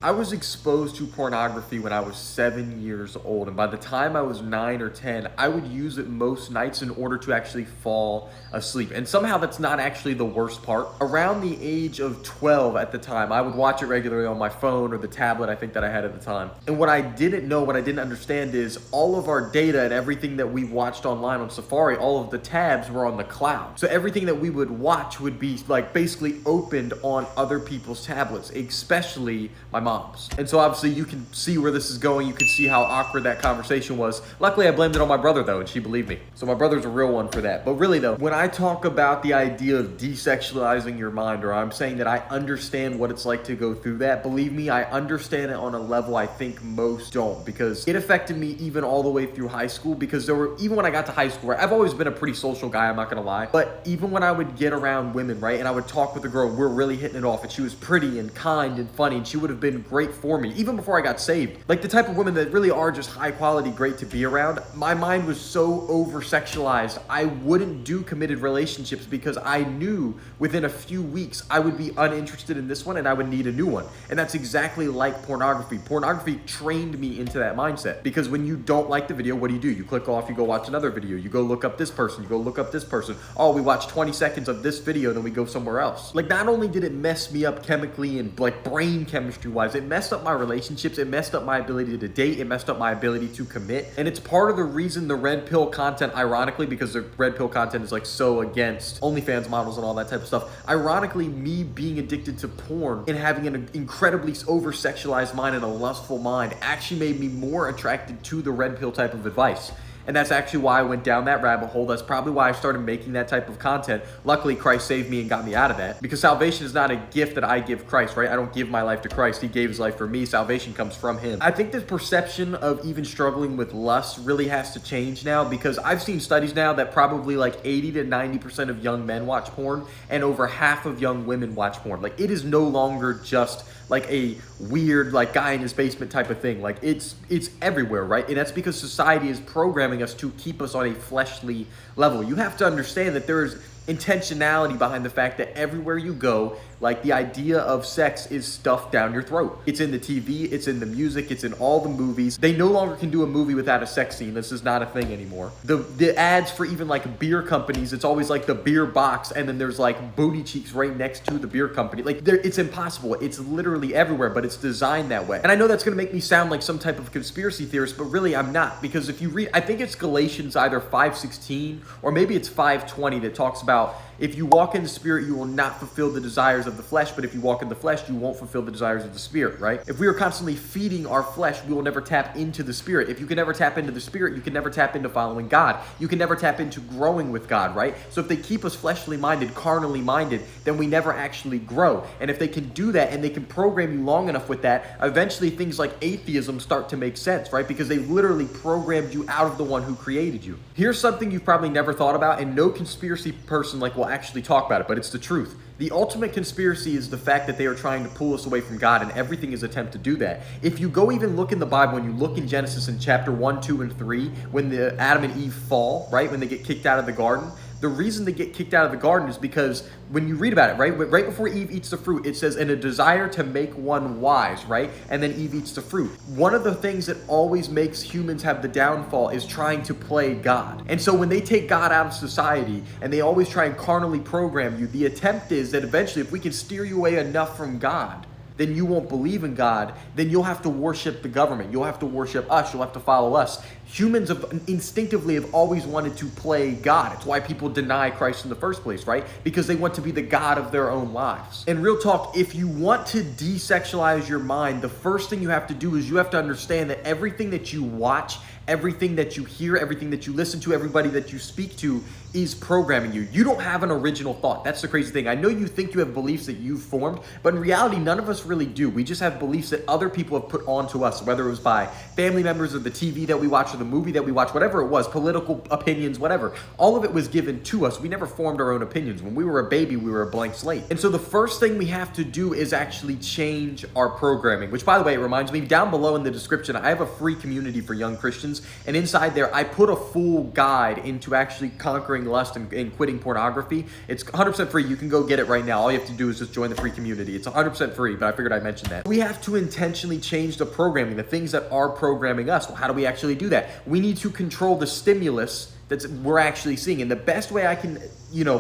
I was exposed to pornography when I was 7 years old, and by the time I was 9 or 10, I would use it most nights in order to actually fall asleep. And somehow that's not actually the worst part. Around the age of 12 at the time, I would watch it regularly on my phone or the tablet I think that I had at the time. And what I didn't know, what I didn't understand is all of our data and everything that we watched online on Safari, all of the tabs were on the cloud. So everything that we would watch would be like basically opened on other people's tablets, especially my mom's. And so obviously you can see where this is going. You can see how awkward that conversation was. Luckily I blamed it on my brother though, and she believed me. So my brother's a real one for that. But really though, when I talk about the idea of desexualizing your mind, or I'm saying that I understand what it's like to go through that, believe me, I understand it on a level I think most don't, because it affected me even all the way through high school. Because there were, even when I got to high school, right, I've always been a pretty social guy, I'm not gonna lie, but even when I would get around women, right, and I would talk with a girl, we're really hitting it off, and she was pretty and kind and funny, and she would have been great for me, even before I got saved. Like the type of women that really are just high quality, great to be around. My mind was so over sexualized, I wouldn't do committed relationships because I knew within a few weeks I would be uninterested in this one and I would need a new one. And that's exactly like pornography. Pornography trained me into that mindset, because when you don't like the video, what do? You click off, you go watch another video, you go look up this person, you go look up this person. Oh, we watch 20 seconds of this video, then we go somewhere else. Like, not only did it mess me up chemically and like brain chemistry wise, it messed up my relationships, it messed up my ability to date, it messed up my ability to commit. And it's part of the reason the red pill content, ironically, because the red pill content is like so against OnlyFans models and all that type of stuff. Ironically, me being addicted to porn and having an incredibly over sexualized mind and a lustful mind actually made me more attracted to the red pill type of advice. And that's actually why I went down that rabbit hole. That's probably why I started making that type of content. Luckily, Christ saved me and got me out of that, because salvation is not a gift that I give Christ, right? I don't give my life to Christ. He gave his life for me. Salvation comes from him. I think the perception of even struggling with lust really has to change now, because I've seen studies now that probably like 80 to 90% of young men watch porn and over half of young women watch porn. Like, it is no longer just like a weird like guy in his basement type of thing. Like, it's everywhere, right? And that's because society is programming us to keep us on a fleshly level. You have to understand that there is intentionality behind the fact that everywhere you go, like, the idea of sex is stuffed down your throat. It's in the TV, it's in the music, it's in all the movies. They no longer can do a movie without a sex scene. This is not a thing anymore. The ads for even like beer companies, it's always like the beer box, and then there's like booty cheeks right next to the beer company. Like, it's impossible. It's literally everywhere, but it's designed that way. And I know that's gonna make me sound like some type of conspiracy theorist, but really I'm not, because if you read, I think it's Galatians either 5:16 or maybe it's 5:20 that talks about, if you walk in the spirit, you will not fulfill the desires of the flesh, but if you walk in the flesh, you won't fulfill the desires of the spirit, right? If we are constantly feeding our flesh, we will never tap into the spirit. If you can never tap into the spirit, you can never tap into following God. You can never tap into growing with God, right? So if they keep us fleshly minded, carnally minded, then we never actually grow. And if they can do that and they can program you long enough with that, eventually things like atheism start to make sense, right? Because they've literally programmed you out of the one who created you. Here's something you've probably never thought about, and no conspiracy person like will actually talk about it, but it's the truth. The ultimate conspiracy is the fact that they are trying to pull us away from God, and everything is an attempt to do that. If you go even look in the Bible, when you look in Genesis in chapter 1, 2, and 3, when the Adam and Eve fall, right, when they get kicked out of the garden, the reason they get kicked out of the garden is because when you read about it, right before Eve eats the fruit, it says, in a desire to make one wise, right? And then Eve eats the fruit. One of the things that always makes humans have the downfall is trying to play God. And so when they take God out of society and they always try and carnally program you, the attempt is that eventually, if we can steer you away enough from God, then you won't believe in God, then you'll have to worship the government. You'll have to worship us. You'll have to follow us. Humans have instinctively have always wanted to play God. It's why people deny Christ in the first place, right? Because they want to be the God of their own lives. And real talk, if you want to desexualize your mind, the first thing you have to do is you have to understand that everything that you watch, everything that you hear, everything that you listen to, everybody that you speak to is programming you. You don't have an original thought. That's the crazy thing. I know you think you have beliefs that you've formed, but in reality, none of us really do. We just have beliefs that other people have put onto us, whether it was by family members or the TV that we watch or the movie that we watch, whatever it was, political opinions, whatever. All of it was given to us. We never formed our own opinions. When we were a baby, we were a blank slate. And so the first thing we have to do is actually change our programming, which, by the way, it reminds me, down below in the description, I have a free community for young Christians Meditations. And inside there, I put a full guide into actually conquering lust and quitting pornography. It's 100% free. You can go get it right now. All you have to do is just join the free community. It's 100% free, but I figured I'd mention that. We have to intentionally change the programming, the things that are programming us. Well, how do we actually do that? We need to control the stimulus that we're actually seeing. And the best way I can,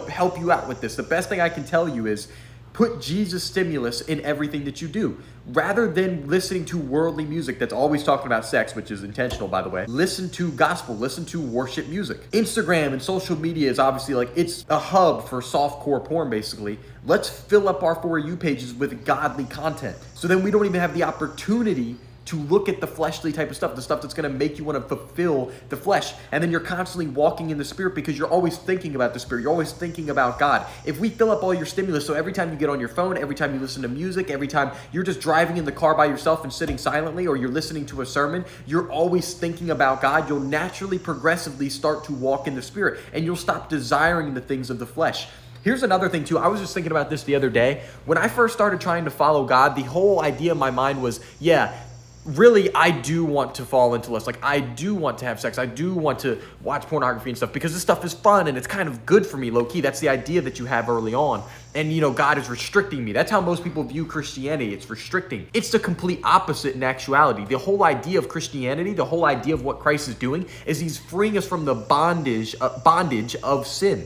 help you out with this, the best thing I can tell you is put Jesus stimulus in everything that you do. Rather than listening to worldly music that's always talking about sex, which is intentional, by the way, listen to gospel, listen to worship music. Instagram and social media is obviously it's a hub for softcore porn, basically. Let's fill up our For You pages with godly content. So then we don't even have the opportunity to look at the fleshly type of stuff, the stuff that's going to make you want to fulfill the flesh. And then you're constantly walking in the Spirit because you're always thinking about the Spirit. You're always thinking about God. If we fill up all your stimulus, so every time you get on your phone, every time you listen to music, every time you're just driving in the car by yourself and sitting silently, or you're listening to a sermon, you're always thinking about God, you'll naturally, progressively start to walk in the Spirit, and you'll stop desiring the things of the flesh. Here's another thing too. I was just thinking about this the other day. When I first started trying to follow God, the whole idea in my mind was, really, I do want to fall into lust. I do want to have sex. I do want to watch pornography and stuff because this stuff is fun and it's kind of good for me, low key. That's the idea that you have early on. And, God is restricting me. That's how most people view Christianity. It's restricting. It's the complete opposite in actuality. The whole idea of Christianity, the whole idea of what Christ is doing is he's freeing us from the bondage of sin.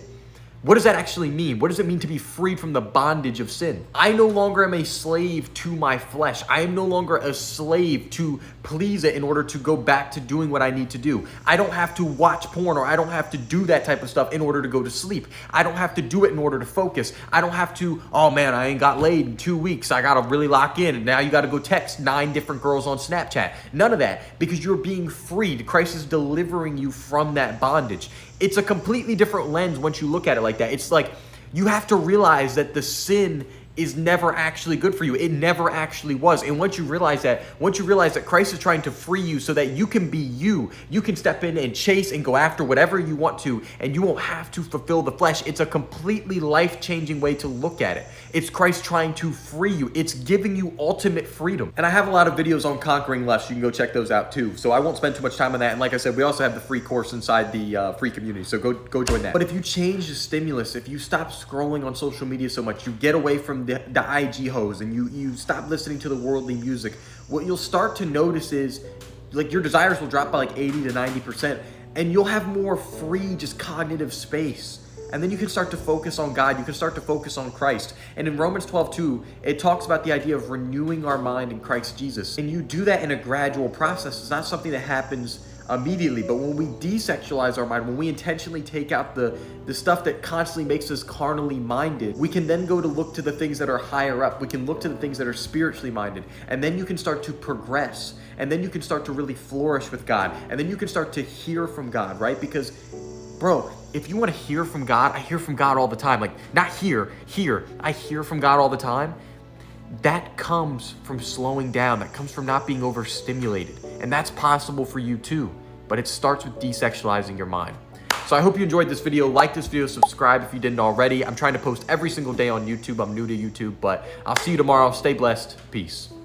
What does that actually mean? What does it mean to be freed from the bondage of sin? I no longer am a slave to my flesh. I am no longer a slave to please it in order to go back to doing what I need to do. I don't have to watch porn, or I don't have to do that type of stuff in order to go to sleep. I don't have to do it in order to focus. I don't have to, oh man, I ain't got laid in 2 weeks. I got to really lock in. And now you got to go text 9 different girls on Snapchat. None of that, because you're being freed. Christ is delivering you from that bondage. It's a completely different lens once you look at it like that. It's like you have to realize that the sin is never actually good for you. It never actually was. And once you realize that Christ is trying to free you so that you can be you can step in and chase and go after whatever you want to, and you won't have to fulfill the flesh. It's a completely life-changing way to look at it. It's Christ trying to free you. It's giving you ultimate freedom. And I have a lot of videos on conquering lust. You can go check those out too. So I won't spend too much time on that. And like I said, we also have the free course inside the free community. So go join that. But if you change the stimulus, if you stop scrolling on social media so much, you get away from the IG hose and you stop listening to the worldly music, what you'll start to notice is your desires will drop by 80 to 90%, and you'll have more free, just cognitive space. And then you can start to focus on God. You can start to focus on Christ. And in Romans 12:2, it talks about the idea of renewing our mind in Christ Jesus. And you do that in a gradual process. It's not something that happens immediately, but when we desexualize our mind, when we intentionally take out the stuff that constantly makes us carnally minded, we can then go to look to the things that are higher up. We can look to the things that are spiritually minded, and then you can start to progress, and then you can start to really flourish with God, and then you can start to hear from God, right? Because, bro, if you want to hear from God, I hear from God all the time. Not here, I hear from God all the time. That comes from slowing down. That comes from not being overstimulated. And that's possible for you too. But it starts with desexualizing your mind. So I hope you enjoyed this video. Like this video, subscribe if you didn't already. I'm trying to post every single day on YouTube. I'm new to YouTube, but I'll see you tomorrow. Stay blessed. Peace.